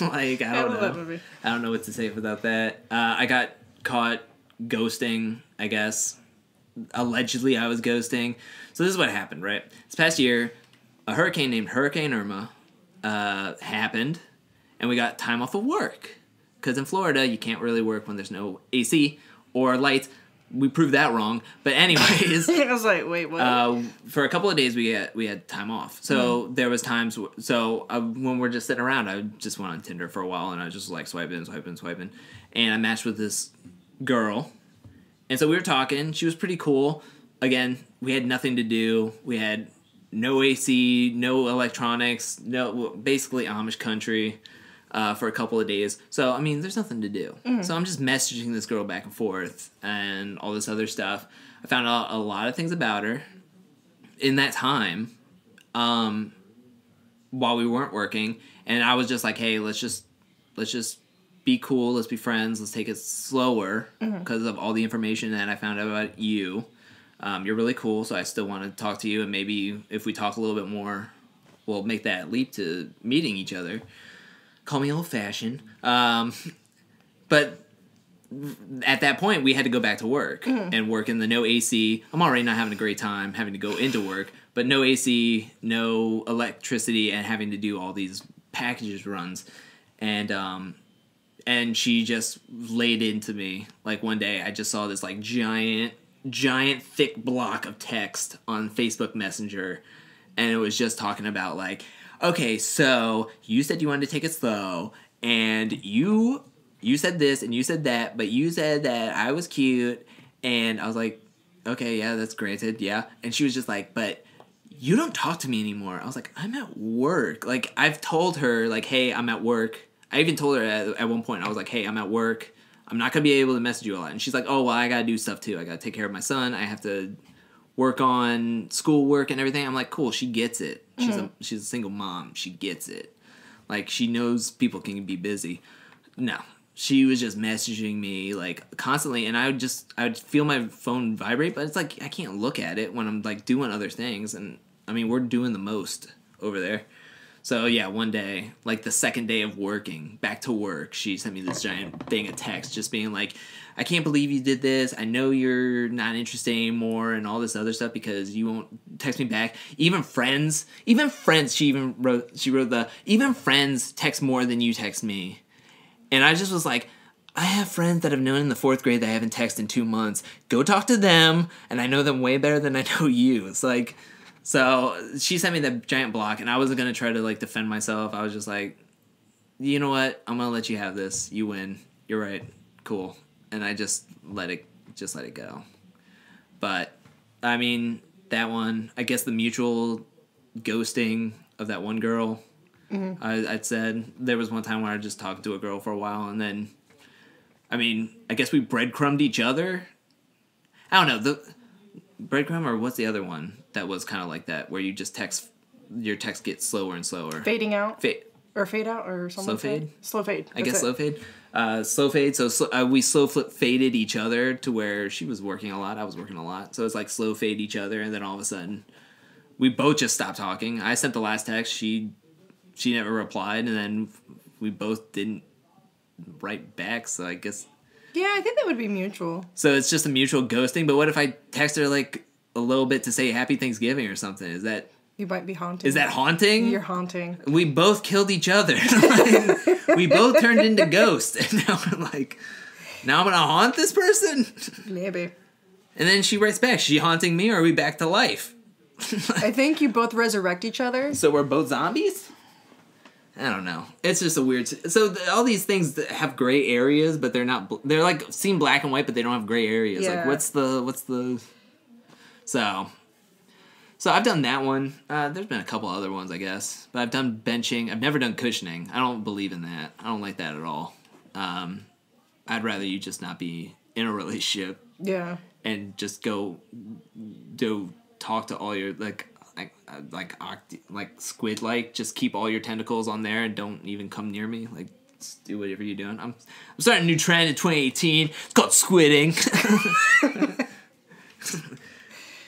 Like, I don't know. I don't know what to say without that. I got caught ghosting, I guess. Allegedly, I was ghosting. So this is what happened, right? This past year, a hurricane named Hurricane Irma happened, and we got time off of work. Because in Florida, you can't really work when there's no AC or lights. We proved that wrong. But anyways... I was like, wait, what? For a couple of days, we had time off. So there was times... when we're just sitting around, I just went on Tinder for a while, and I was just like swiping. And I matched with this girl. And so we were talking. She was pretty cool. Again, we had nothing to do. We had no AC, no electronics, basically Amish country for a couple of days. So, I mean, there's nothing to do. So I'm just messaging this girl back and forth and all this other stuff. I found out a lot of things about her in that time while we weren't working. And I was just like, hey, let's just be cool, let's be friends, let's take it slower because of all the information that I found out about you. You're really cool, so I still want to talk to you, and maybe if we talk a little bit more, we'll make that leap to meeting each other. Call me old-fashioned. But at that point, we had to go back to work and work in the no AC. I'm already not having a great time having to go into work, but no AC, no electricity, and having to do all these packages runs. And she just laid into me. Like, one day, I just saw this, like, giant, thick block of text on Facebook Messenger. And it was just talking about, like, okay, so you said you wanted to take it slow. And you said this and you said that. But you said that I was cute. And I was like, okay, yeah, that's granted, yeah. And she was just like, but you don't talk to me anymore. I was like, I'm at work. Like, I've told her, like, hey, I'm at work. I even told her at one point, I was like, hey, I'm at work. I'm not going to be able to message you a lot. And she's like, oh, well, I got to do stuff too. I got to take care of my son. I have to work on schoolwork and everything. I'm like, cool, she gets it. She's a single mom. She gets it. Like, she knows people can be busy. No. She was just messaging me, like, constantly. And I would feel my phone vibrate, but it's like, I can't look at it when I'm, like, doing other things. And, I mean, we're doing the most over there. So, yeah, one day, like the second day of working, back to work, she sent me this giant thing of text just being like, I can't believe you did this. I know you're not interested anymore and all this other stuff because you won't text me back. Even friends, she wrote even friends text more than you text me. And I just was like, I have friends that I've known in the 4th grade that I haven't texted in 2 months. Go talk to them, and I know them way better than I know you. It's like... So she sent me that giant block, and I wasn't going to try to, like, defend myself. I was just like, you know what? I'm going to let you have this. You win. You're right. Cool. And I just let it go. But, I mean, that one, I guess the mutual ghosting of that one girl, I'd said. There was one time where I just talked to a girl for a while, and then, I mean, I guess we breadcrumbed each other. I don't know, the breadcrumb, or what's the other one that was kind of like that, where you just your text gets slower and slower. Fading out? Fade. Or fade out, or something. Slow fade? Slow fade. I guess That's slow fade. Slow fade, so we slow faded each other to where she was working a lot, I was working a lot. So it's like slow fade each other, and then all of a sudden, we both just stopped talking. I sent the last text, she never replied, and then we both didn't write back, so I guess... Yeah, I think that would be mutual. So it's just a mutual ghosting, but what if I text her, like, a little bit to say Happy Thanksgiving or something? Is that... You might be haunting. Is that haunting? You're haunting. We both killed each other. We both turned into ghosts, and now we're like, now I'm gonna haunt this person? Maybe. And then she writes back, she haunting me, or are we back to life? I think you both resurrect each other. So we're both zombies? I don't know. It's just a weird... So all these things that have gray areas, but they're not... They're like, seem black and white, but they don't have gray areas. Yeah. Like, what's the... So I've done that one. There's been a couple other ones, I guess. But I've done benching. I've never done cushioning. I don't believe in that. I don't like that at all. I'd rather you just not be in a relationship. Yeah. And just go talk to all your, like squid, just keep all your tentacles on there and don't even come near me. Like, just do whatever you're doing. I'm starting a new trend in 2018. It's called squidding.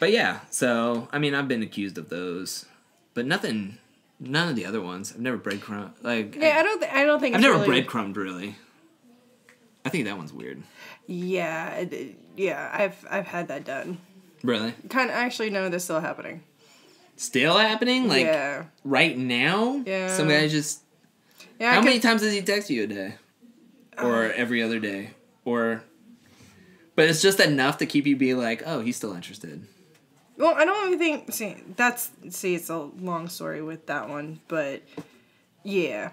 But yeah, so, I mean, I've been accused of those. But none of the other ones. I've never breadcrumbed. Like, Yeah, I don't think I've it's never really... breadcrumbed, really. I think that one's weird. Yeah, I've had that done. Really? Actually, no, that's still happening. Still happening? Like, yeah. right now? Yeah. Some guy just... Yeah. How many times does he text you a day? Or every other day? Or... But it's just enough to keep you being like, oh, he's still interested. Well, I don't even think... it's a long story with that one, but... Yeah.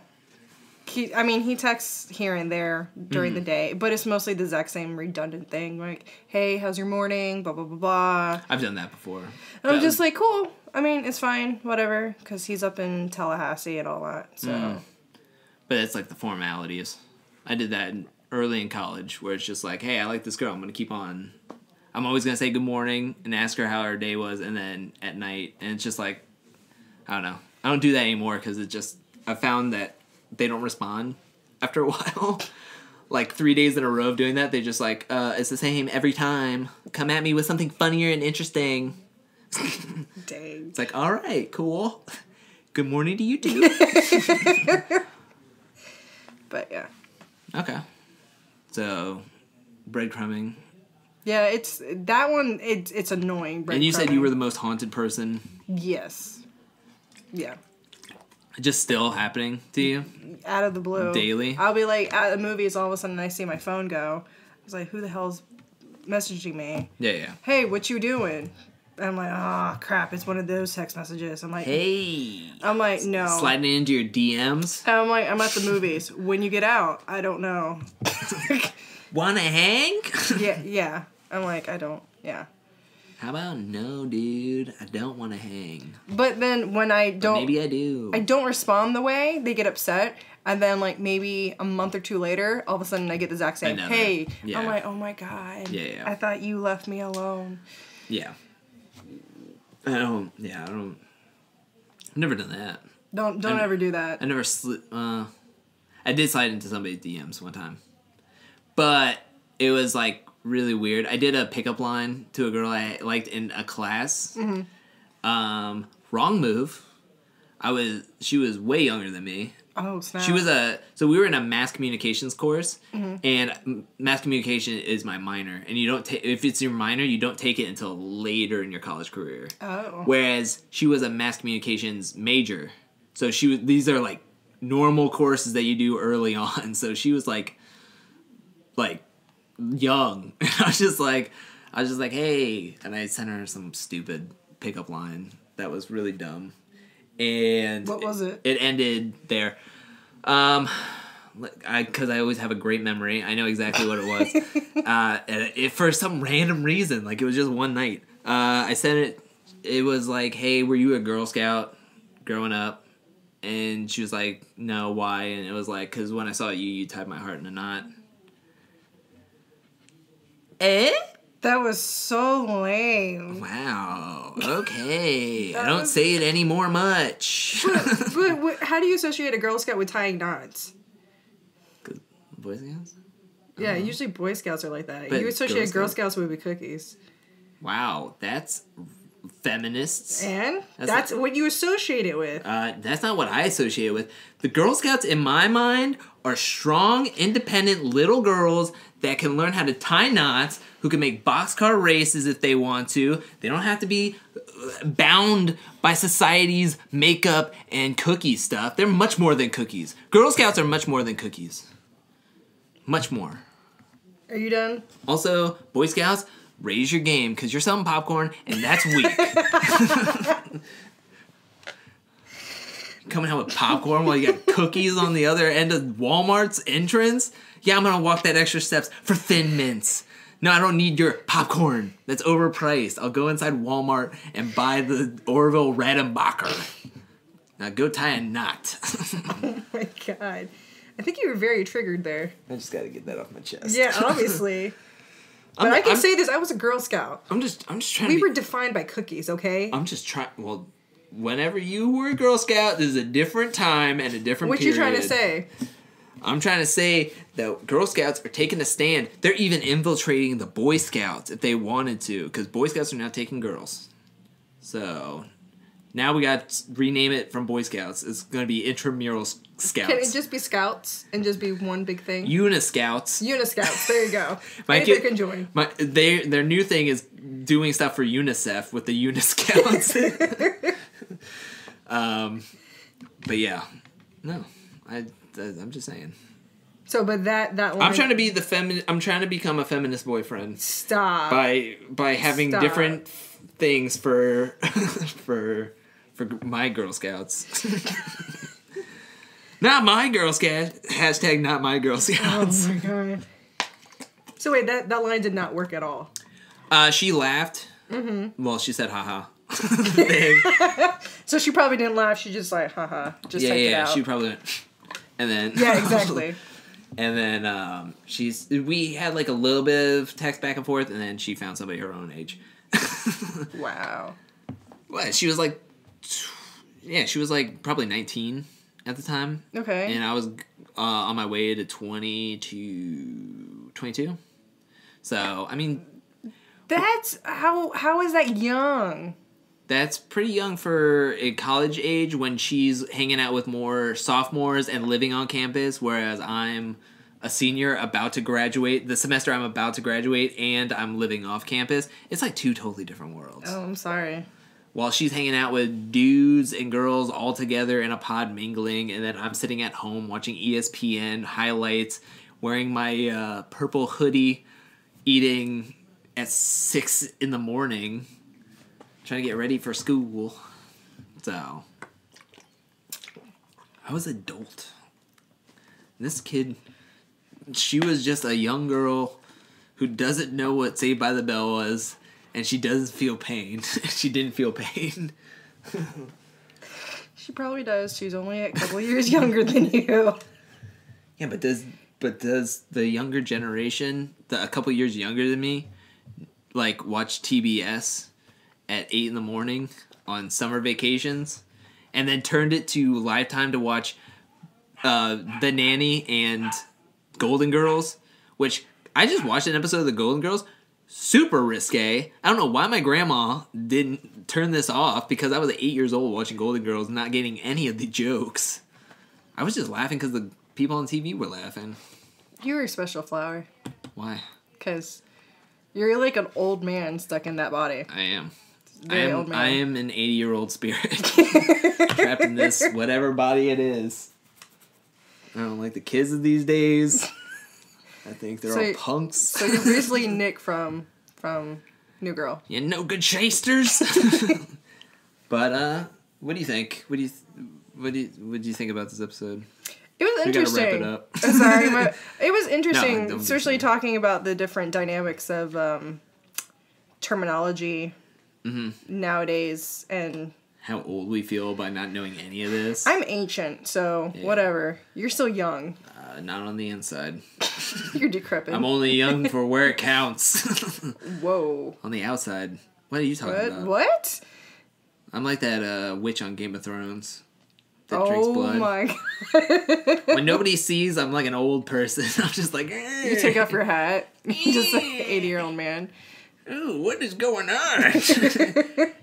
He texts here and there during the day, but it's mostly the exact same redundant thing. Like, hey, how's your morning? Blah, blah, blah, blah. I've done that before. And I'm just like, cool. I mean, it's fine. Whatever. Because he's up in Tallahassee and all that, so... But it's like the formalities. I did that early in college, where it's just like, hey, I like this girl. I'm going to keep on... I'm always going to say good morning and ask her how her day was, and then at night. And it's just like, I don't know. I don't do that anymore because it just... I found that they don't respond after a while. Like 3 days in a row of doing that, they just like, it's the same every time. Come at me with something funnier and interesting. Dang. It's like, all right, cool. Good morning to you too. But yeah. Okay. So, breadcrumbing. Yeah, it's that one. It's annoying. And you said you were the most haunted person. Yes. Yeah. Just still happening to you? Out of the blue. Daily? I'll be like at the movies, all of a sudden I see my phone go. I was like, who the hell's messaging me? Yeah. Hey, what you doing? And I'm like, oh crap, it's one of those text messages. I'm like, hey. I'm like, no. Sliding into your DMs? And I'm like, I'm at the movies. When you get out, I don't know. Wanna hang? Yeah. I'm like, I don't. Yeah. How about no, dude? I don't want to hang. But then when I don't... But maybe I do. I don't respond the way, they get upset. And then, like, maybe a month or two later, all of a sudden I get the exact same, hey. Yeah. I'm like, oh my God. Yeah. I thought you left me alone. Yeah. I don't... I've never done that. Don't ever do that. I never I did slide into somebody's DMs one time. But it was, like, really weird. I did a pickup line to a girl I liked in a class. Mm-hmm. Wrong move. She was way younger than me. Oh, snap. So we were in a mass communications course, mm-hmm. and mass communication is my minor. And you don't if it's your minor, you don't take it until later in your college career. Oh. Whereas she was a mass communications major. So these are like normal courses that you do early on. So she was like young. I was just like, hey, and I sent her some stupid pickup line that was really dumb. And what was it? It ended there. Because I always have a great memory. I know exactly what it was. And for some random reason, like it was just one night. I sent it. It was like, hey, were you a Girl Scout growing up? And she was like, no, why? And it was like, because when I saw you, you tied my heart in a knot. Eh? That was so lame. Wow. Okay. I don't was- say it anymore much. But how do you associate a Girl Scout with tying knots? Boy Scouts? Yeah, usually Boy Scouts are like that. But You associate Girl Girl Scouts with cookies. Wow, that's feminists. And That's that's what you associate it with. That's not what I associate it with. The Girl Scouts, in my mind, are strong, independent little girls that can learn how to tie knots, who can make boxcar races if they want to. They don't have to be bound by society's makeup and cookie stuff. They're much more than cookies. Girl Scouts are much more than cookies. Much more. Are you done? Also, Boy Scouts, raise your game, because you're selling popcorn, and that's weak. Coming out with popcorn while you got cookies on the other end of Walmart's entrance? Yeah, I'm gonna walk that extra steps for Thin Mints. No, I don't need your popcorn. That's overpriced. I'll go inside Walmart and buy the Orville Redenbacher. Now go tie a knot. Oh my god. I think you were very triggered there. I just gotta get that off my chest. Yeah, obviously. But I can say this, I was a Girl Scout. I'm just trying We to were defined by cookies, okay? I'm just trying. Well, whenever you were a Girl Scout, there's a different time and a different What period. you trying to say? I'm trying to say that Girl Scouts are taking a stand. They're even infiltrating the Boy Scouts if they wanted to, because Boy Scouts are now taking girls. So now we got to rename it from Boy Scouts. It's going to be Intramural Scouts. Can it just be Scouts and just be one big thing? Uniscouts. Uniscouts, there you go. My Anything kid- can join. Their new thing is doing stuff for UNICEF with the Uniscouts. But yeah, no, I'm just saying. So, but that line... I'm trying to be I'm trying to become a feminist boyfriend Stop. by having Stop. different things for for my Girl Scouts. Not my Girl Scout. Hashtag not my Girl Scouts. Oh my god. So wait, that line did not work at all. She laughed. Mm-hmm. Well, she said haha. So she probably didn't laugh. She just like, haha, just typed it out. She probably went, and then Yeah, exactly. And then we had like a little bit of text back and forth, and then she found somebody her own age. Wow. What? She was like, she was like probably 19 at the time. Okay. And I was on my way to 22. So, I mean... That's... How is that young? That's pretty young for a college age when she's hanging out with more sophomores and living on campus, whereas I'm a senior about to graduate. The semester I'm about to graduate, and I'm living off campus. It's like two totally different worlds. Oh, I'm sorry. While she's hanging out with dudes and girls all together in a pod mingling, and then I'm sitting at home watching ESPN highlights, wearing my purple hoodie, eating at 6 in the morning, trying to get ready for school. So, I was adult. This kid, she was just a young girl who doesn't know what Saved by the Bell was, and she doesn't feel pain. She didn't feel pain. She probably does. She's only a couple years younger than you. Yeah, but does the younger generation, a couple years younger than me, like watch TBS at 8 in the morning on summer vacations, and then turned it to Lifetime to watch The Nanny and Golden Girls, which I just watched an episode of The Golden Girls. Super risque. I don't know why my grandma didn't turn this off, because I was 8 years old watching Golden Girls, not getting any of the jokes. I was just laughing because the people on TV were laughing. You were a special flower. Why? Because you're like an old man stuck in that body. I am. Very old man. I am an 80-year-old spirit trapped in this whatever body it is. I don't like the kids of these days. I think they're all punks. So you're basically Nick from New Girl. You no good chasters. But what do you think? What do you think about this episode? It was interesting. We gotta wrap it up. Sorry, but it was interesting, No, especially talking about the different dynamics of terminology nowadays. And how old we feel by not knowing any of this. I'm ancient, so whatever. You're still young. Not on the inside. You're decrepit. I'm only young for where it counts. Whoa. On the outside. What are you talking about? What? I'm like that witch on Game of Thrones that drinks blood. Oh my god. When nobody sees, I'm like an old person. I'm just like, You take off your hat. Just like an 80-year-old man. Ooh, what is going on?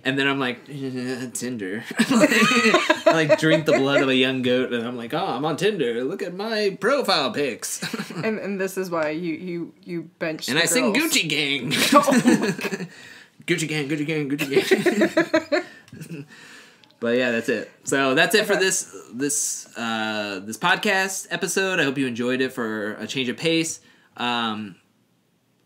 And then I'm like, Tinder. I like drink the blood of a young goat, and I'm like, oh, I'm on Tinder. Look at my profile pics. And this is why you bench. And I sing Gucci Gang. Gucci Gang, Gucci Gang, Gucci Gang. But yeah, that's it. So that's it for this podcast episode. I hope you enjoyed it for a change of pace.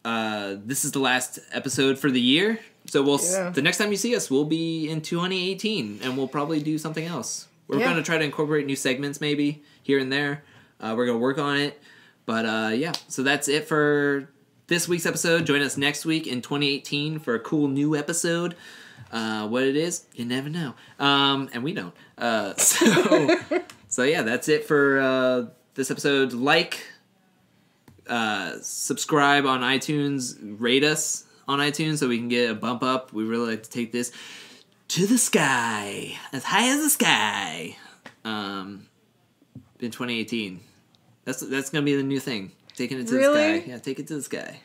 This is the last episode for the year. So the next time you see us, we'll be in 2018, and we'll probably do something else. We're going to try to incorporate new segments maybe here and there. We're going to work on it. But yeah, so that's it for this week's episode. Join us next week in 2018 for a cool new episode. What it is, you never know. And we don't. So yeah, that's it for this episode. Subscribe on iTunes, rate us on iTunes so we can get a bump up. We really like to take this to the sky, as high as the sky. In 2018, that's gonna be the new thing. Taking it to the sky. Yeah, take it to the sky.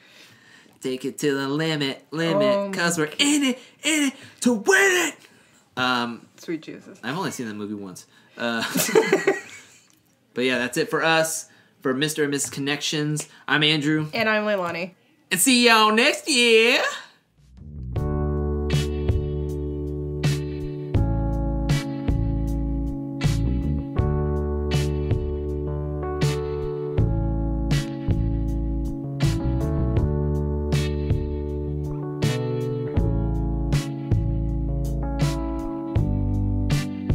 Take it to the limit, cause we're in it to win it. Sweet Jesus. I've only seen that movie once. But yeah, that's it for us. For Mr. and Mrs. Connections, I'm Andrew. And I'm Leilani. And see y'all next year.